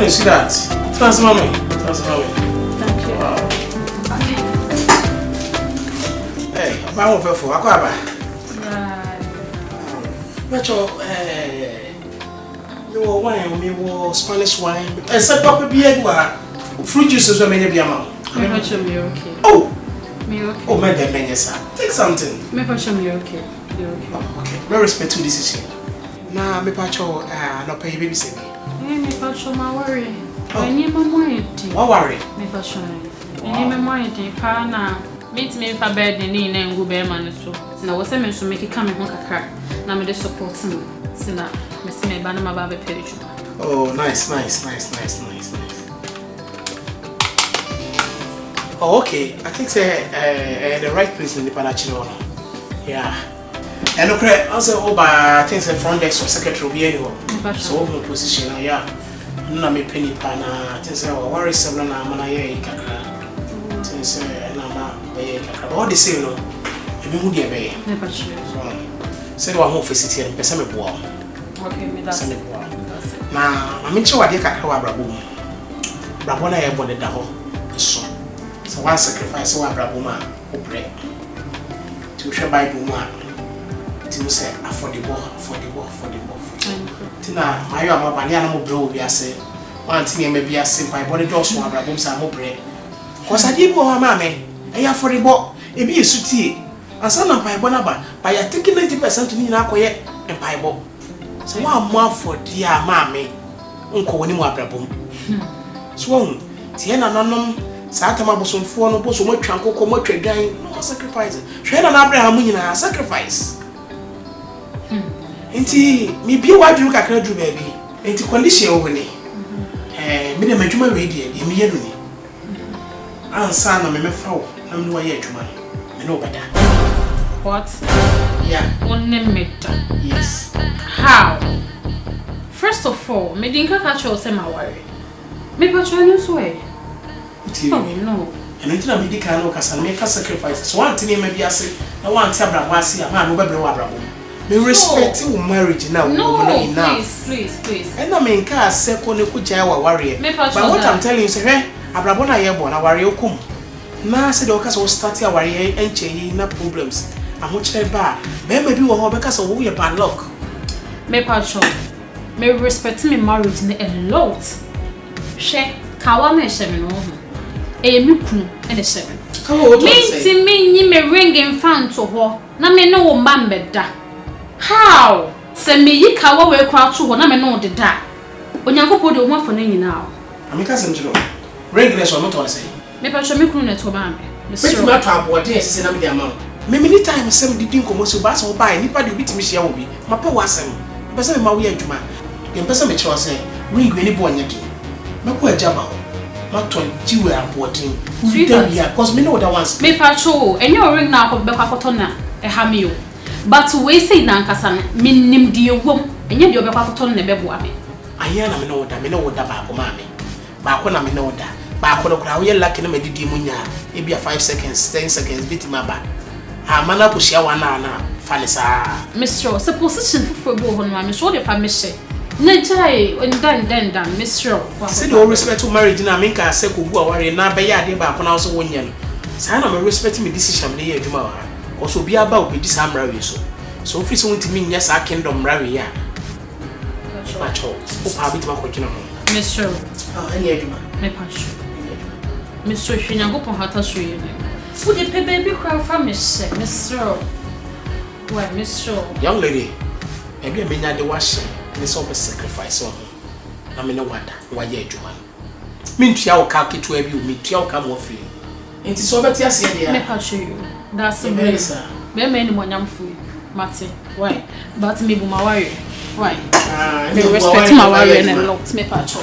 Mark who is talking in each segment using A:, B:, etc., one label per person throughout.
A: morning, sweetheart. Transfer me.
B: Thank you.
A: Wow. Hey, I'm going for Aquaba. Metro, your wine, me was Spanish wine. And some papa beer, fruit juices are many amount.
B: Me okay.
A: Oh,
B: me okay.
A: oh, my dear, take something.
B: Me okay.
A: Okay, no respect to this issue. Now, me pacho, no pay baby say me.
B: Me pacho, my worry. I need my money.
A: What worry?
B: Me pacho. I need my money. Pana. Meet me for bed and in and go bear man so. Now, what's a man to make it come and walk a car. Now, me the support me. Sina, Miss me banana baby page.
A: Oh, nice. Oh, okay. I think the right place in the Panachino. Yeah. And okay, also I think the front desk or secretary will be anywhere. So my position, yeah. No, me penny pana. I think worry seven na ye kakra. Since na be kakra. All the same, no. Ebi hu dia be.
B: Never sure.
A: Said wa home facility and pesa me boa.
B: Okay, me that's
A: it. Na mami che wade kakra wa brabo mu. Brabo na ye bode da ho. So one sacrifice wa brabo ma obre. To hwe Bible mu a. Ti say affordable. Tina mayo amabani ana mo bre obi ase. Wan ti me bi ase pai body dos wa brabo sa mo bre. Cause adi bo ha ma me. E affordable. E bi esutie. Asa na pai bo na ba. By taking 90% ni na akoye pai bo. So wa mo afford ya ma me. Nko woni mo abrabo. So ti na nanom sa atama bosomfo no boso mo twa nkokọ mo twa dwan no sacrifice. Hwe na Abraham nyina sacrifice. Enti mi bi wadru kakra dru baby. Enti condition wo ni. Me de madwuma we die mi yenu ni. Ansa na me mefa wo na me no ye adwuma. Me no bada.
B: What?
A: Yeah.
B: Onemeta.
A: Yes.
B: How? First of all, me dinka catch you say my worry. Me patron you so eh. Oh no.
A: And until I make a make a sacrifice. So one thing maybe I say, I want to have a see a man over bravo. Me respect you marriage now.
B: No, please.
A: And I mean, car second kujawa warrior. But what I'm telling you, say, Abrabona yebo na warrior kum. Na said the occasion start a warrior and change na problems. I'm much better. Maybe we will because of we bad luck.
B: Me patron. Me respect me marriage a lot. She kawa me she me no. Me kunu e de seven. Me me ring in fan to ho na me no wo mba mbeda. How? Se me yi kawa we kwa to ho na me no de da. Onyankopɔ de wo afɔ na nyina.
A: Amika semjiro. Ring na so no to say.
B: Me pa so me kunu na to ba me.
A: Me to ma to abode ese na me de ama. Me many time sem di nkomo so ba so ba nipa de bitimi hia wo bi. Mapa wo asem. Pese me ma wo ya adwuma. Ye pese me kire say ring we ni bo anyake. Mako ajaba ho. Maton jiwe aborting. We tell you cause me know that ones.
B: Me patrol and your ring now be kwakoto na e ha me o. But we say na nkasa na minnim die wom enye de be kwakoto na be boa me.
A: Aya na me know that ba ko ma me. Ba ko na me know that. Ba ko no kra wo ye lucky na me didi mu nya. E bia 5 seconds, 10 seconds bit ma ba. Ha mana ko hia wa na fale sa.
B: Mr. So position for bo ho no me so de fa me hye. Nejai dan Mr.
A: Say the respect to marriage na me ka say ko bu aware na be ya de ba ko na so wonya no. Say na me respect me decision me ye adwuma wa. Also bi aba obi dis amra we so. So office so ntimi nya sa kingdom mra we ya. Macho. O pa bi tma ko kina ho.
B: Mr.
A: Any adwuma.
B: Me pacho. Mr. Hwenyankopon hata so ye ne. Wo de pe baby kwa fa me hye. Mr. Why Mr.
A: Young lady. Maybe me nya de wash. This all sacrifice on na me no wada wa ye adwuma me ntua wo ka ketu abi me ntua wo ka mo free enti so beti ase ye
B: me pa show you that's me me ni monyamfu mate why but me bu ma worry why me respect my worry and a lot me pa show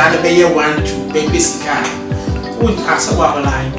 A: and be 1 2 baby sika. Would ask about line.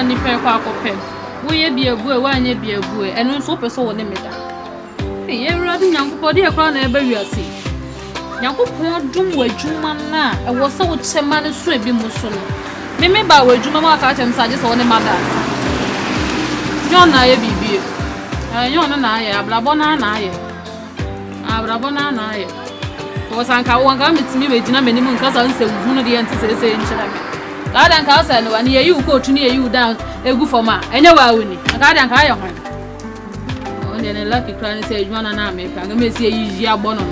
B: Ni pe kwa kope wo ye bia bu wa anya bia bu eno nso pe so wo ne meda ye wrade nyankopɔ de ekra na eba wiase nyankopɔ dum wadwuma na e wo se wo chema ne so ebi mu so no me ba wadwuma ma ka chem saje so wo ne mada nyo na ye bibie nyo na aye ablabo na aye ko sanka wo nga mitimi begina manim nka sa nse wu no de ente se nchira me Kadan ka say no ani you go to near you down egu for ma enye wa woni kadan ka ye ho o ne lucky clan say adwuma na me ka me see yi agbo no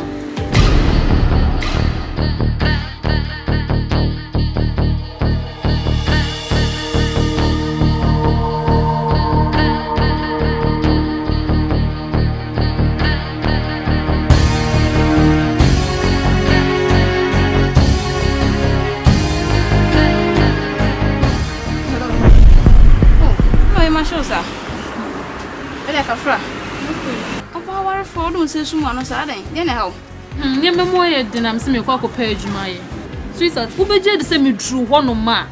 C: Kafra. Oba ware for do se sumu ano sa den. Ye na ha.
B: Nye me mo ye dinam se me kwa ko pa adwuma ye. Sweetheart, wo beje de se me dru ho no ma.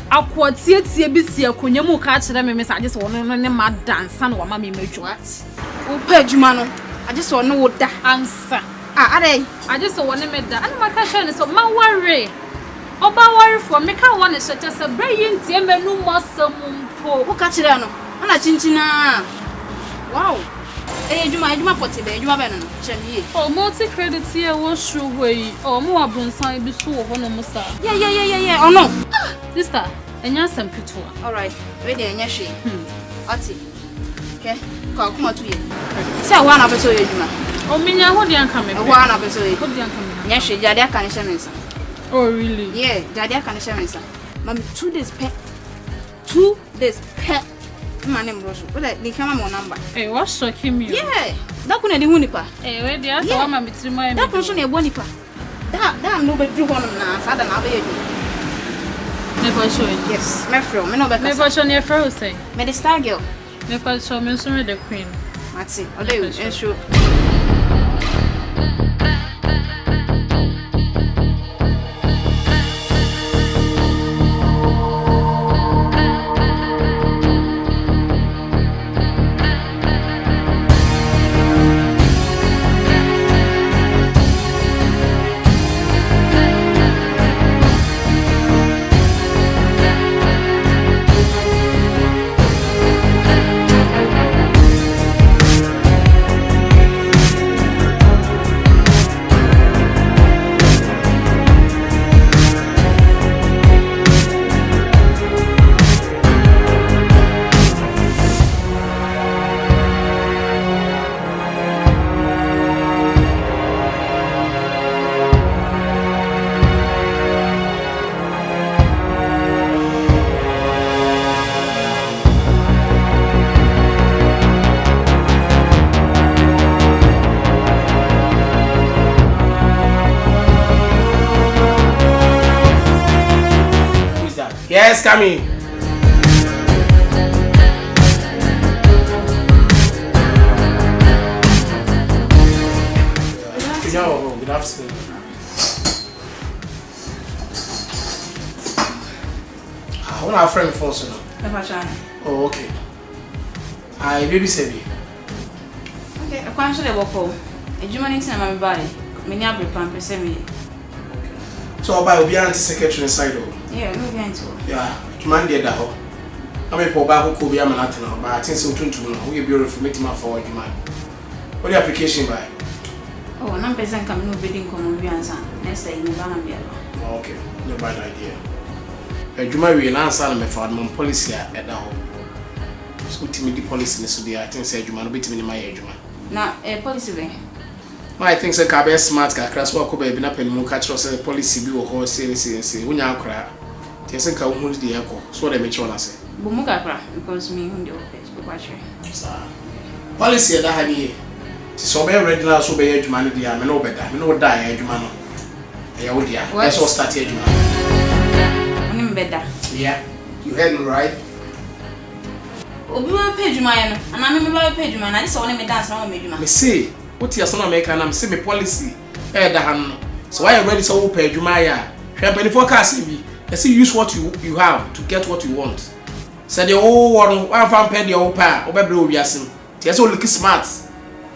B: Akwotie bi si akonya mu ka kire me saje se wono ne ma dansa na wa ma me madwuma.
C: Wo pa adwuma no. Aje se wono wo da
B: ansa.
C: Ade.
B: Aje se wono me da. Ana maka sha ne so ma ware. Oba ware for me ka wone shete se bra yintie menu mo samumpo.
C: Wo ka kire no. Ana chinchina. Wow. Juma poti be juma be no chemie.
B: Oh, multi credit here was show way. Oh, mo abronsan bi so ho no musa.
C: Yeah. Oh no.
B: Sister, enya sam pito.
C: All right. We dey enya hwe. Ati. Okay. Ka kuma tu ye. Say wa na be so ye juma.
B: Oh, minya ho de anka me.
C: Wa na be so ye.
B: Ho de anka me.
C: Enya hwe jade aka ne hwe mensa.
B: Oh, really?
C: Yeah, jade aka ne hwe mensa. Mam 2 days pet. 2 days pet. My name Rosu. But they come on number.
B: Eh, what's shocking me?
C: Yeah. That couldn't do nipa.
B: Eh, where the other one me three my.
C: That person a bonipa. That no be do one na sada na be you.
B: Never show it.
C: Yes, my friend. Me no be.
B: Never show near friend say.
C: Me the star girl.
B: Never show me so the queen.
C: Matty. Odo you show.
A: Yes, come in. Good afternoon. I want our friend phone, sir.
C: Never shine.
A: Oh, okay. I baby Sebi.
C: Okay, I can't show the work. A German thing my body. Many abri pamper semi.
A: So by obi anti secretary inside o.
C: Yeah, no be into.
A: Yeah, German dey da ho. I mean for back ko bi am na tena, but I think so tuntum no. We beautiful meet my for German. What the application by?
C: Oh, na person come no bidding come we answer. Next day you gonna be alone.
A: Okay, no bad idea. German we na answer na me for my policy e da ho. So timidi policy ni so dey I think say German no betimi ni my German.
C: Na policy we.
A: I think say ka be smart ka kra so ko ba bi na panimu ka kire say policy bi wo ho say wonya akra. Ti say ka wo hu di yakọ. So dey me che wona say.
C: Bo mu ka kra because me hu the office go ba share.
A: Policy da ha ni. Ti so be ready na so be adwuma no dia me no be da. Me no da ya adwuma no. E ya wo dia. Let's all start adwuma.
C: Oni me da.
A: Yeah. You heard me right?
C: Obi wa page ma ya no. Ana me ba page ma na dey say oni me dance na me adwuma.
A: Me say what you son America na say me policy da han no. So why you ready so wo pay adwuma ya? Hwe pani forecast bi. You see use what you have to get what you want. Say the whole world one fan pay the whole pa obebre owiasem. Ti say look smart.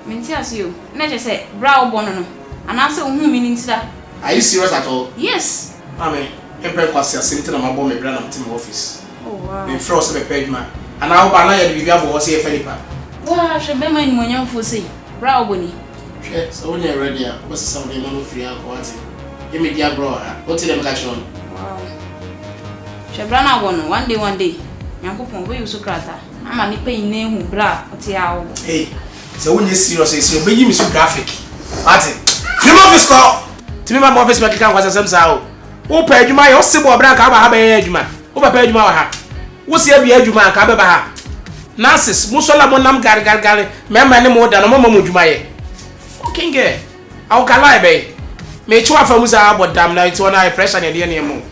C: Me ti ase yo. Na je say bra obo no no. Ana say ohun mi ni ntida.
A: Are you serious at all?
C: Yes.
A: Amen. Emperor kwasi asemti na mabo me bra na mtim office.
C: Oh wow.
A: Me fro say be pay adwuma. Ana wo ba na ye bibia bo say e fa nipa.
C: Wow, she be man mo nyamfo say. Bra obo ni.
A: So when you're ready, what's something man free and quality? Give me the bro. What's them catch on?
C: Wow. She bra na wono one day. Nyankopon we use krata. Ama ni pay na hu bra oti awo.
A: Hey. So when you serious say be me so graphic. Party. Film office call. To me my office make kan kwasa samsa o. Wo pa adwuma ye o se bo bra ka ba ha ba ye adwuma. Wo pa adwuma wa ha. Wo se abi adwuma ka ba ba ha. Nurses musola mo nam gar me ma ne mo da no mo adwuma ye. Fucking girl. I'll call I be. Me chwa fa musa about damn now it's one high pressure near the end mo.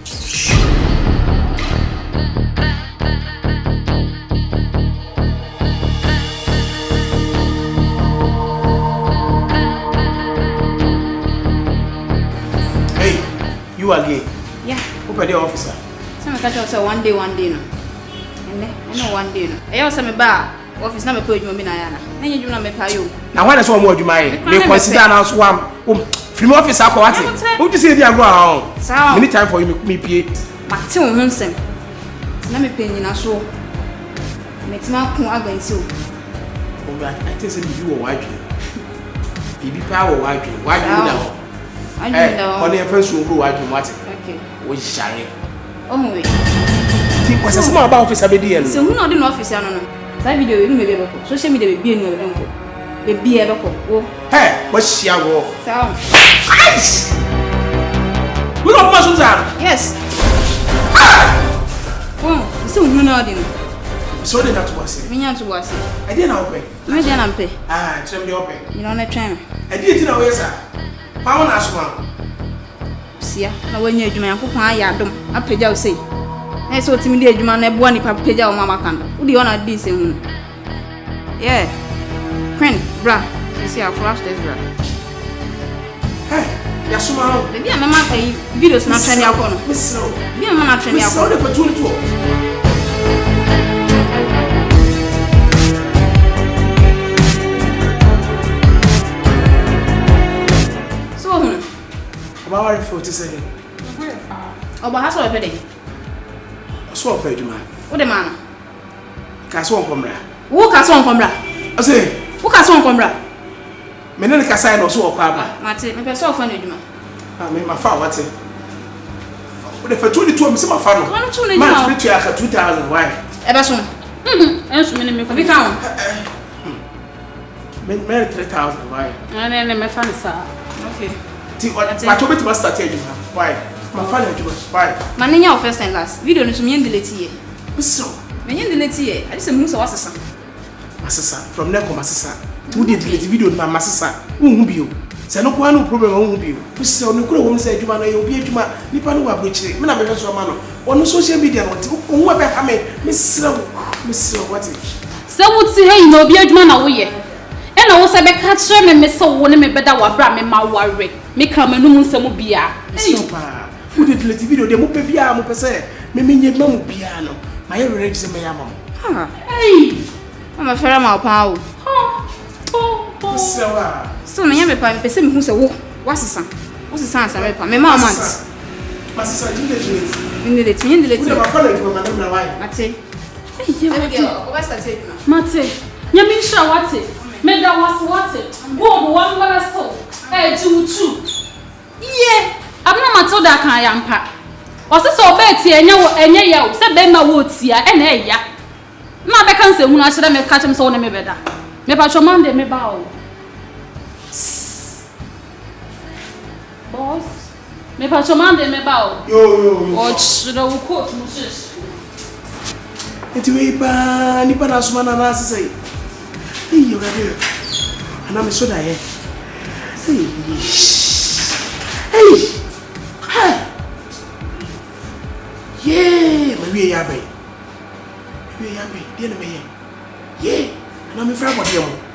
A: Hey, you again?
C: Yeah.
A: Who pay the officer?
C: Some catch us one day no. And I know one day no. I also me ba office na me pay adwuma bi na ya na. Na nye adwuma me pay yo.
A: Na why na so mo adwuma ye? Me consider na so am. Film office akọ wate. Who just say dey agro ah. Many time for you me pay.
C: Mate wo nsem. Na me pay nyina so. Me tima ko agansi o.
A: Oh God, I think say you wo wadwe. Bibi pa wo wadwe. Wadwe wo da ho.
C: Wadwe da ho.
A: On the first room wadwe wate.
C: Okay.
A: Wo share.
C: Oh we.
A: Ti kwasa some about office abedi en.
C: So who no dey no office ya no no. That video you me be beko. Social media be enu e beko. Be bia beko. Oh.
A: Hey, what share go?
C: Sound.
A: Ice. We don't pass on
C: Yes. Oh, so who no dey no.
A: So they not to say.
C: Me nya to wase.
A: I didn't open.
C: Me dey na mpe.
A: Ah, tell me open.
C: You know na twen.
A: I didn't know where sir. How na asuma.
C: Sia, na wanya adwuma Yankopon aya adom. Apagya wo sei. Na so timi dey adwuma na eboa ni papagya wo mama kan. Wo dey ona dey se hu. Yeah. Queen, bra. You see, I flash this bra.
A: Hey, Yasuma.
C: Baby, I'm not paying videos not training your phone.
A: Miss Snow.
C: Be a man training your phone.
A: For 22.
C: So,
A: about what for to say?
C: About how so I pay.
A: So I paid you man.
C: What the man?
A: Kaso on bra.
C: Who can so on bra?
A: I say,
C: who can so on bra?
A: Me no kasa no so okwa ba.
C: Mate, me person ofan adwuma.
A: Ah, me ma fa wate. What if for 22 me say ma fa no.
C: One two na
A: Man,
C: adwuma.
A: to aka 2000 why?
C: Ebe so.
B: Enso me
C: Obi kan.
A: Me 3000 why?
B: na me fa sa.
C: Okay.
A: Ti ma to beti ma start adwuma. Why? Ma fa na adwuma. Why?
C: Man nya o first and last. Video no so me delete ye.
A: So,
C: Me nya delete ye. I say mu so wasesa.
A: Masesa from there come Masesa. Who did delete video na Masesa? Who bio? Say no kwa no problem who bio. Who say no kura wo say adwuma na ye obi adwuma nipa no wa brochire. Me na me so ma no. On social media no ti who be ha me sira what?
B: Se wuti he no obi adwuma na wo ye. E na wo se be ka kire me se wo ne me beda wa bra me ma ware. Me kra manum nsem bia.
A: Stop. Who did delete video de mo pe bia mo pe say me nye ma mo bia no. My ready say me ya mama.
C: Hey. I'm a fair ma pa o.
B: Oh.
C: So na me pa pese me hu se wo wasesa asa me pa me ma amount
A: masisa dile
C: Inde
A: ma follow you madam na why
C: ate
B: Mate, nyami nsha wate. Meda wate. Go one bala so. Juju. Ye, abna Matilda kan yampa. Ose so beti enye ya o se be ma wo tia e na eya. Na be kan se hu na kire me ka chem so na me beda. Me pa cho Monday me ba o. Boss, me pa cho Monday me ba o.
A: Yo.
B: O chiro wo coat mu shish.
A: Eti we ba ni pa na suma na na sisi. Yo ga de. Ana me so da ye. Hey. Yeah, maybe ya be. Dia na me ye. Yeah, ana me fra body mo.